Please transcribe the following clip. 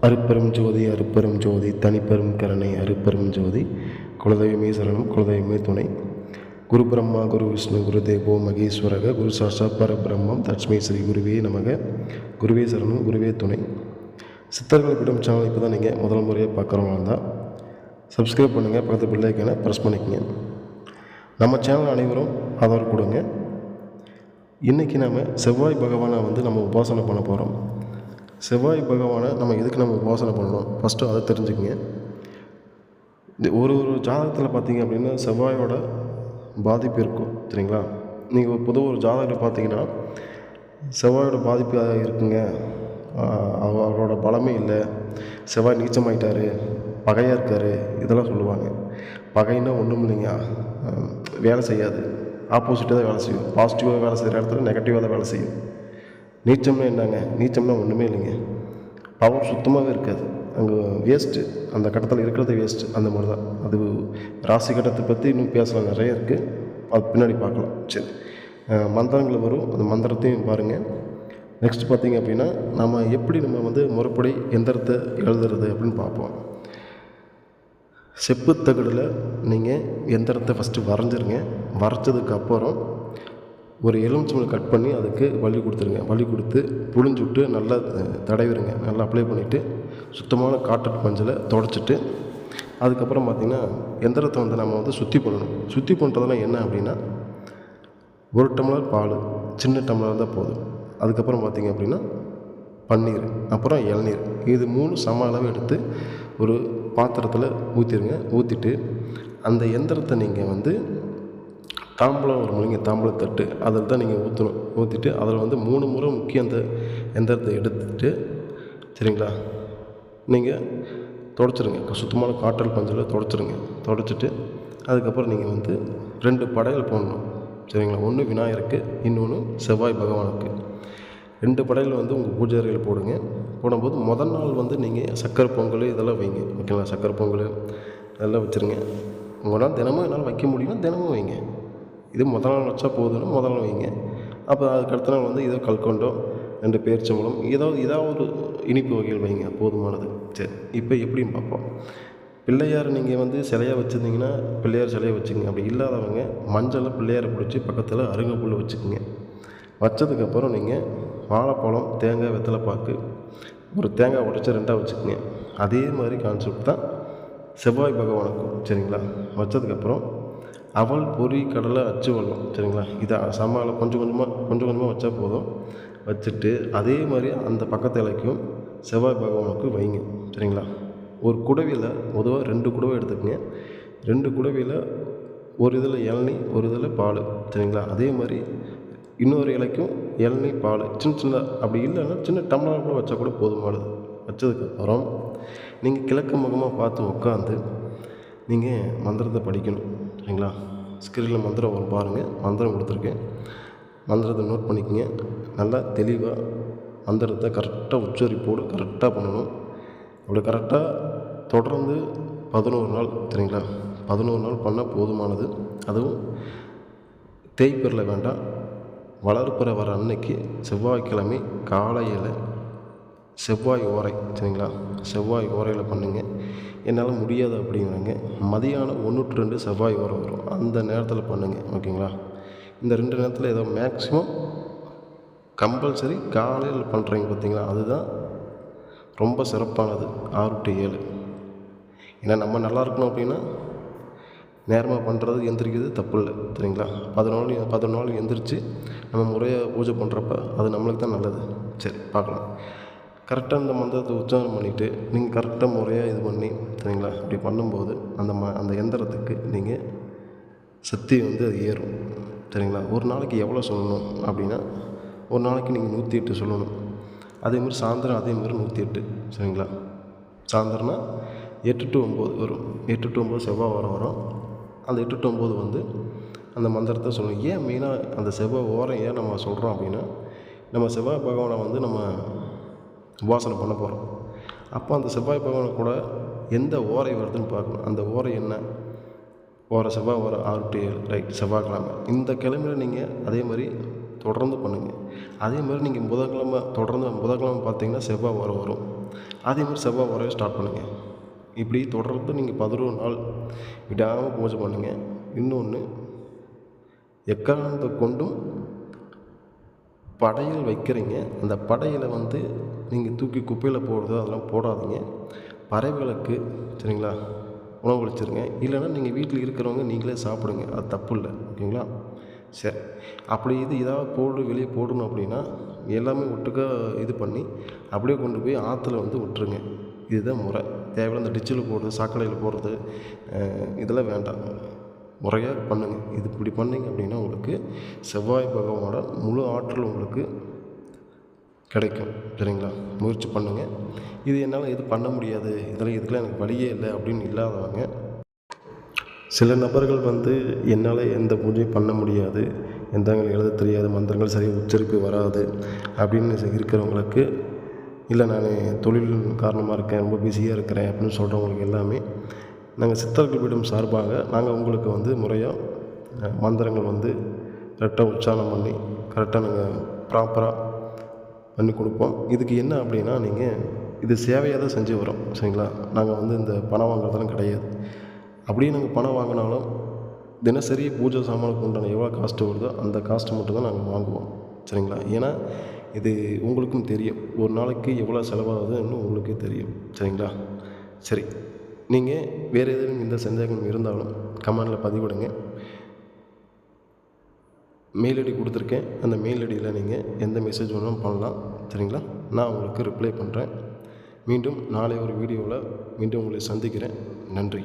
அருட்பெரும் ஜோதி அருட்பெரும் ஜோதி தனிப்பெரும் கருணை அருட்பெரும் ஜோதி குலதெய்வமே சரணம் குலதெய்வமே துணை. குரு பிரம்மா குரு விஷ்ணு குரு தேவோ மகேஸ்வரக குரு சாட்சாத் பரபிரம்மம் தட்ஸ்மை ஸ்ரீ குருவே நமக. குருவே சரணம் குருவே துணை. சித்தர்கள் பீடம் சேனல் இப்போ தான் நீங்கள் முதல் முறையாக பார்க்குறவங்க தான் சப்ஸ்கிரைப் பண்ணுங்கள், பக்கத்து பிள்ளைக்கான ப்ரெஸ் பண்ணிக்கங்க. நம்ம சேனல் அனைவரும் ஆதரவு கொடுங்க. இன்றைக்கி நம்ம செவ்வாய் பகவானை நம்ம உபாசனை பண்ண போகிறோம். செவ்வாய் பகவானை எதுக்கு நம்ம உபாசனை பண்ணணும் ஃபஸ்ட்டு அதை தெரிஞ்சுக்கங்க. ஒரு ஜாதகத்தில் பார்த்தீங்க அப்படின்னா செவ்வாயோட பாதிப்பு இருக்கும், சரிங்களா? நீங்கள் பொதுவாக ஒரு ஜாதகத்தை பார்த்தீங்கன்னா செவ்வாயோட பாதிப்பு இருக்குங்க, அவரோட பலமே இல்லை, செவ்வாய் நீச்சமாயிட்டார், பகையாக இருக்கார், இதெல்லாம் சொல்லுவாங்க. பகைன்னா ஒன்றும் இல்லைங்க, வேலை செய்யாது, ஆப்போசிட்டாக தான் வேலை செய்யும். பாசிட்டிவாக வேலை செய்கிற இடத்துல நெகட்டிவாக தான் வேலை செய்யும். நீச்சம்னா என்னங்க? நீச்சம்னா ஒன்றுமே இல்லைங்க, பவர் சுத்தமாகவே இருக்காது, அங்கே வேஸ்ட்டு, அந்த கட்டத்தில் இருக்கிறது வேஸ்ட்டு. அந்த மாதிரி தான் அது. ராசி கட்டத்தை பற்றி இன்னும் பேசலாம், நிறைய இருக்குது, அது பின்னாடி பார்க்கலாம். சரி, மந்திரங்கள் வரும், அந்த மந்திரத்தையும் பாருங்கள். நெக்ஸ்ட் பார்த்திங்க அப்படின்னா நம்ம எப்படி முறைப்படி எந்திரத்தை எழுதுறது அப்படின்னு பார்ப்போம். செப்பு தகடில் நீங்கள் எந்திரத்தை ஃபஸ்ட்டு வரைஞ்சிருங்க. வரைச்சதுக்கப்புறம் ஒரு எலுமிச்சம்பழம் கட் பண்ணி அதுக்கு வலி கொடுத்துருங்க. வலி கொடுத்து புழிஞ்சு விட்டு நல்லா தடவிடுங்க. நல்லா அப்ளை பண்ணிவிட்டு சுத்தமான காட்டன் பஞ்சில் துடைச்சிட்டு அதுக்கப்புறம் பார்த்திங்கன்னா எந்திரத்தை நம்ம சுத்தி பண்ணணும். சுத்தி பண்ணுறதுலாம் என்ன அப்படின்னா, ஒரு டம்ளர் பால், சின்ன டம்ளர் தான் போதும். அதுக்கப்புறம் பார்த்திங்க அப்படின்னா பன்னீர், அப்புறம் இளநீர், இது 3 சம அளவு எடுத்து ஒரு பாத்திரத்தில் ஊற்றிடுங்க. ஊற்றிட்டு அந்த எந்திரத்தை நீங்கள் தாம்பலம் ஒரு முழுங்க தாம்பலத்தட்டு அதில் தான் நீங்கள் ஊற்றணும். ஊற்றிட்டு அதில் 3 முறை முக்கிய அந்த எந்திரத்தை எடுத்துட்டு, சரிங்களா, நீங்கள் துடைச்சிருங்க. சுத்தமான காட்டன் பஞ்சில் துடைச்சிருங்க. துடைச்சிட்டு அதுக்கப்புறம் நீங்கள் 2 படையல் போடணும், சரிங்களா? ஒன்று விநாயகருக்கு, இன்னொன்று செவ்வாய் பகவானுக்கு. 2 படையல் உங்கள் பூஜை அறையில் போடுங்க. போடும்போது முதல் நாள் நீங்கள் சக்கரை பொங்கல் இதெல்லாம் வைங்க, ஓகேங்களா? சக்கரை பொங்கல் இதெல்லாம் வச்சுருங்க. உங்களால் தினமும் என்னால் வைக்க முடியும்னா தினமும் வைங்க. இது முதல் நாள் வச்சா போதும்னா முதல் நாள் வைங்க. அப்போ அதுக்கு அடுத்த நாள் ஏதோ கல்கொண்டோ 2 பேரிச்சம்பழம் ஏதாவது ஒரு இனிப்பு வகைகள் வைங்க, போதுமானது. சரி, இப்போ எப்படின்னு பார்ப்போம். பிள்ளையார் நீங்கள் சிலையாக வச்சுருந்தீங்கன்னா பிள்ளையார் சிலையை வச்சுக்கோங்க. அப்படி இல்லாதவங்க மஞ்சளில் பிள்ளையாரை பிடிச்சி பக்கத்தில் அருங்கப்புல் வச்சுக்கோங்க. வச்சதுக்கப்புறம் நீங்கள் வாழைப்பழம், தேங்காய், வெத்தலை பாக்கு, ஒரு தேங்காய் உடைச்சி 2ஆக வச்சுக்கோங்க. அதே மாதிரி கான்செப்ட் தான் செவ்வாய் பகவானுக்கும், சரிங்களா? வச்சதுக்கப்புறம் அவல், பொரி, கடலை, அச்சு வெல்லம், சரிங்களா? இதை சமாளம் கொஞ்சம் கொஞ்சமாக வச்சா போதும். வச்சுட்டு அதே மாதிரி அந்த பக்கத்து இலைக்கும் செவ்வாய் பகவானுக்கு வைங்க, சரிங்களா? ஒரு குடவையில் பொதுவாக 2 குடவை எடுத்துக்கங்க. 2 குடவையில் ஒரு இதில் இளநீ, ஒரு இதில் பால், சரிங்களா? அதே மாதிரி இன்னொரு இலைக்கும் இளநீ, பால், சின்ன அப்படி இல்லைன்னா சின்ன டம்ளர் கூட வச்சா கூட போதுமானது. வச்சதுக்கப்புறம் நீங்கள் கிழக்கு முகமாக பார்த்து உட்காந்து நீங்கள் மந்திரத்தை படிக்கணும், சரிங்களா? ஸ்க்ரீனில் மந்திரம் வரும் பாருங்கள், மந்திரம் கொடுத்துருக்கேன். மந்திரத்தை நோட் பண்ணிக்கோங்க. நல்லா தெளிவாக மந்திரத்தை கரெக்டாக உச்சரிப்போடு கரெக்டாக பண்ணணும். அப்படி கரெக்டாக தொடர்ந்து 11 நாள், சரிங்களா? 11 நாள் பண்ணால் போதுமானது. அதுவும் தேய்பிறையில் வேண்டாம், வளர்ப்பிறை வர அன்னைக்கு செவ்வாய்க்கிழமை காலையில் செவ்வாய் ஓரை, சரிங்களா? செவ்வாய் ஓரையில் பண்ணுங்கள். என்னால் முடியாது அப்படிங்கிறாங்க, மதியானம் 1 to 2 செவ்வாய் ஓரை வரும், அந்த நேரத்தில் பண்ணுங்கள், ஓகேங்களா? இந்த 2 நேரத்தில் ஏதோ மேக்ஸிமம் கம்பல்சரி காலையில் பண்ணுறீங்க பார்த்தீங்களா, அதுதான் ரொம்ப சிறப்பானது. 6 to 7. ஏன்னா நம்ம நல்லா இருக்கணும் அப்படின்னா நேரமாக பண்ணுறது, எந்திரிக்கிறது தப்பு இல்லை, சரிங்களா? 11 நாள் எந்திரிச்சு நம்ம முறையாக பூஜை பண்ணுறப்ப அது நம்மளுக்கு தான் நல்லது. சரி, பார்க்கலாம். கரெக்டாக இந்த மந்திரத்தை உச்சாரணம் பண்ணிவிட்டு நீங்கள் கரெக்டாக முறையாக இது பண்ணி, சரிங்களா? அப்படி பண்ணும்போது அந்த எந்திரத்துக்கு நீங்கள் சக்தி அது ஏறும், சரிங்களா? ஒரு நாளைக்கு எவ்வளோ சொல்லணும் அப்படின்னா, ஒரு நாளைக்கு நீங்கள் 108 சொல்லணும். அதேமாதிரி சாயந்தரம் அதேமாதிரி 108, சரிங்களா? சாயந்தரம்னா 8 to 9 வரும். 8 to 9 செவ்வாய் வரும். அந்த 8 to 9 அந்த மந்திரத்தை சொல்லணும். ஏன் மெயினாக அந்த செவ்வாய் ஓரம் ஏன் நம்ம சொல்கிறோம் அப்படின்னா, நம்ம செவ்வாய் பகவானை நம்ம உபாசனை பண்ண போகிறோம். அப்போ அந்த செவ்வாய் பகவானை கூட எந்த ஓரை வருதுன்னு பார்க்கணும். அந்த ஓரை என்ன ஓரை? செவ்வாய் ஓரை 6 to 7, ரைட், செவ்வாய்க்கிழமை. இந்த கிழமையில் நீங்கள் அதே மாதிரி தொடர்ந்து பண்ணுங்கள். அதே மாதிரி நீங்கள் புதன்கிழமை பார்த்தீங்கன்னா செவ்வாய் உரம் வரும். அதே மாதிரி செவ்வாய் உரைய ஸ்டார்ட் பண்ணுங்கள். இப்படி தொடர்ந்து நீங்கள் 11 நாள் விடாமல் பூஜை பண்ணுங்கள். இன்னொன்று, எக்காரணத்தை கொண்டும் படையல் வைக்கிறீங்க, அந்த படையலை வந்து நீங்கள் தூக்கி குப்பையில் போடுறது அதெல்லாம் போடாதீங்க. பறவைகளுக்கு சரிங்களா உணவளிச்சிருங்க. இல்லைன்னா நீங்கள் வீட்டில் இருக்கிறவங்க நீங்களே சாப்பிடுங்க, அது தப்பு இல்லை. ஓகேங்களா? சரி, அப்படி ஏதாவது வெளியே போடணும் அப்படின்னா எல்லாமே ஒட்டுக்கா இது பண்ணி அப்படியே கொண்டு போய் ஆற்றுல வந்து விட்டுருங்க. இதுதான் முறை. தேவையில்ல இந்த டிச்சில் போடுறது, சாக்கடையில் போடுறது இதெல்லாம் வேண்டாம். முறையாக பண்ணுங்கள். இது இப்படி பண்ணிங்க அப்படின்னா உங்களுக்கு செவ்வாய் பகவானோட முழு ஆற்றல் உங்களுக்கு கிடைக்கும். சரிங்களா? முயற்சி பண்ணுங்கள். இது என்னால் இது பண்ண முடியாது, இதுக்கெல்லாம் எனக்கு வழியே இல்லை அப்படின்னு இல்லாதவங்க, சில நபர்கள் வந்து என்னால் எந்த பூஜையும் பண்ண முடியாது, எந்திரங்கள் எழுத தெரியாது, மந்திரங்கள் சரியாக உச்சரிப்பு வராது அப்படின்னு இருக்கிறவங்களுக்கு, இல்லை நான் தொழில் காரணமாக இருக்கேன், ரொம்ப பிஸியாக இருக்கிறேன் அப்படின்னு சொல்கிறவங்களுக்கு எல்லாமே நாங்கள் சித்தர்கள் பீடம் சார்பாக நாங்கள் உங்களுக்கு வந்து முறையாக மந்திரங்கள் வந்து கரெக்டாக உச்சாரணம் பண்ணி கரெக்டாக நாங்கள் ப்ராப்பராக பண்ணி கொடுப்போம். இதுக்கு என்ன அப்படின்னா, நீங்கள் இது சேவையாக தான் செஞ்சு வரோம். சரிங்களா? நாங்கள் வந்து இந்த பணம் வாங்குறதெல்லாம் கிடையாது. அப்படியே நாங்கள் பணம் வாங்கினாலும் தினசரி பூஜை சாமானுக்கு உண்டான எவ்வளோ காஸ்ட்டு வருதோ அந்த காஸ்ட்டு மட்டும் தான் நாங்கள் வாங்குவோம். சரிங்களா? ஏன்னா இது உங்களுக்கும் தெரியும், ஒரு நாளைக்கு எவ்வளோ செலவாகுதுன்னு உங்களுக்கே தெரியும். சரிங்களா? சரி, நீங்கள் வேறு ஏதேனும் இந்த சந்தேகம் இருந்தாலும் கமெண்டில் பதிவிடுங்க. மெயில் ஐடி கொடுத்துருக்கேன். அந்த மெயில் ஐடியில் நீங்கள் எந்த மெசேஜ் வேணாலும் பண்ணலாம். சரிங்களா? நான் உங்களுக்கு ரிப்ளை பண்ணுறேன். மீண்டும் நாளை ஒரு வீடியோவில் மீண்டும் உங்களை சந்திக்கிறேன். நன்றி.